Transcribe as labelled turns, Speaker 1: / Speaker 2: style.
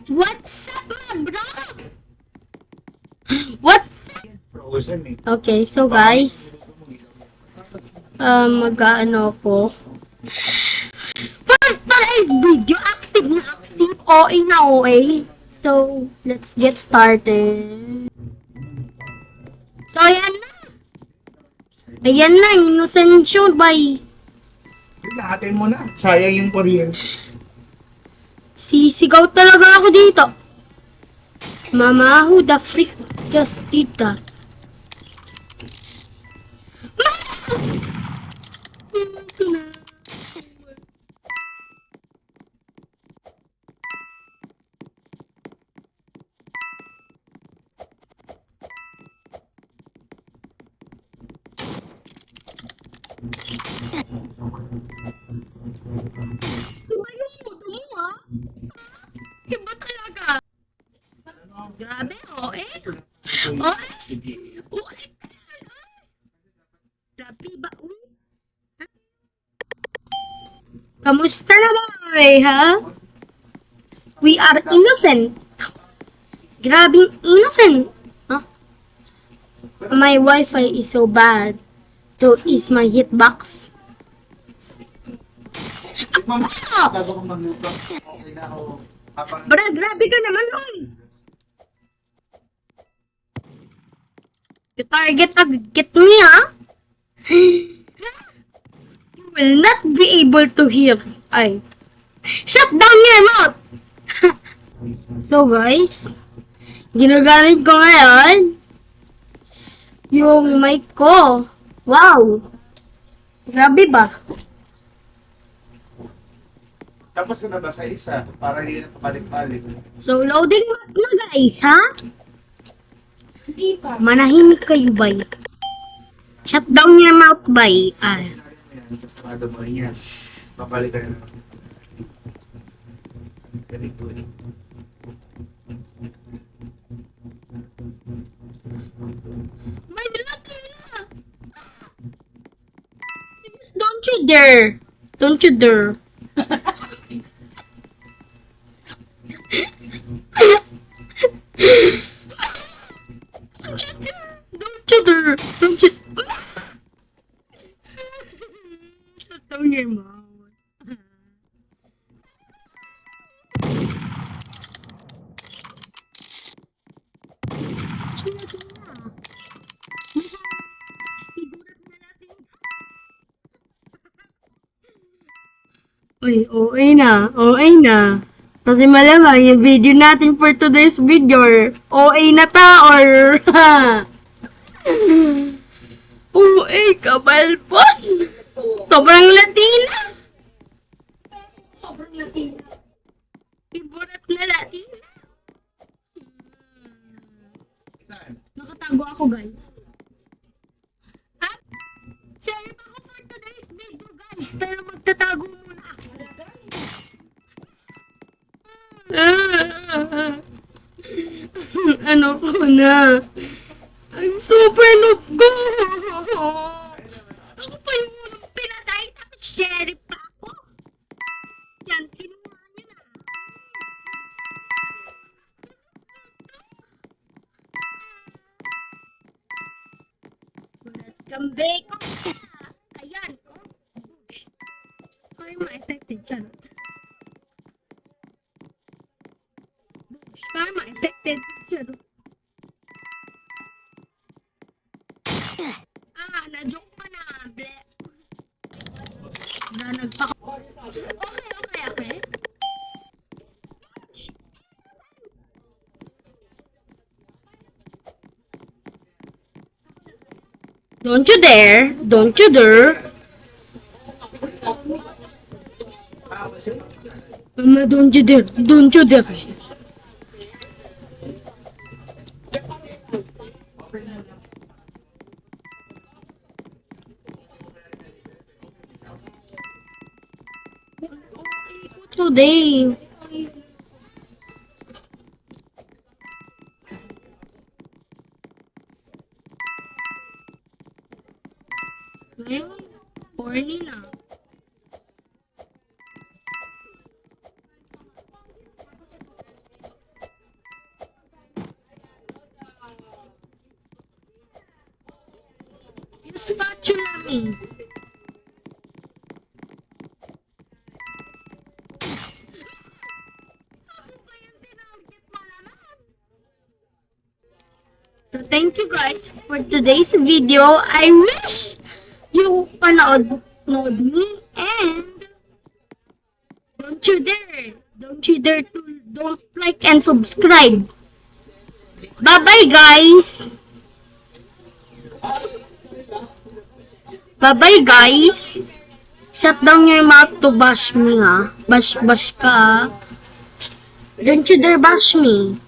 Speaker 1: What's up, my bro? What's up? Okay, so guys, mag-ano ko. For today's video, active na active, OA na OA. So, let's get started. So, ayan na. Ayan na, Innocencio by...
Speaker 2: Lahatin mo na. Sayang yung kuryente.
Speaker 1: Sisigaw talaga ako dito. Mama, who the freak just did that? Tumayo mo, ha? Iba talaga. Grabe, OA. OA. Grabe ba, uy? Kamusta naman, ha? We are innocent. Grabing innocent. Huh? My Wi-Fi is so bad. So is my hitbox.
Speaker 2: Bago ko magluto. Okay na ako.
Speaker 1: Brad, grabe ka naman, oy. You target me, ha? You will not be able to hear. Ay. Shut down your mouth! So, guys, ginagamit ko ngayon yung mic ko. Wow! Grabe ba?
Speaker 2: Tapos ko na ba sa isa? Para hindi na pabalik-balik.
Speaker 1: So, loading map na, guys, ha? Hindi pa. Manahimik kayo, bay. Shut down your mouth, bay. Ay.
Speaker 2: Sarado mo rin yan. Babalik ka na. Ganito eh.
Speaker 1: May Latina! Don't you dare! Don't you dare! Don't you dare! Don't you... Shut down your mouth. Uy, OA na. OA na. Kasi malamang yung video natin for today's video, OA na ta or... OA ka, balpon! Sobrang Latina! Sobrang Latina. Iburat na Latina. Nakatago ako, guys. At, share ako for today's video, guys. Pero magtatago muna ako. Ano ko na? I'm super noob ko. Ako pa yung unang pinatay tapos sheriff pa ako. Yan, kinuha niya na. Ulat kambe ko. Ayan. Ay, ma-affected siya. Karma affected siya. Na-joke pa na. Ble. Na nagpaka... Okay. Don't you dare. Don't you dare. Mama, don't you dare. Don't you dare. Today. Ngayon, corny na. spatula me. So thank you guys for today's video. I wish you panood me and don't you dare to don't like and subscribe. Bye bye guys. Bye bye guys. Shut down your mouth to bash me ha. Bash ka. Don't you dare bash me.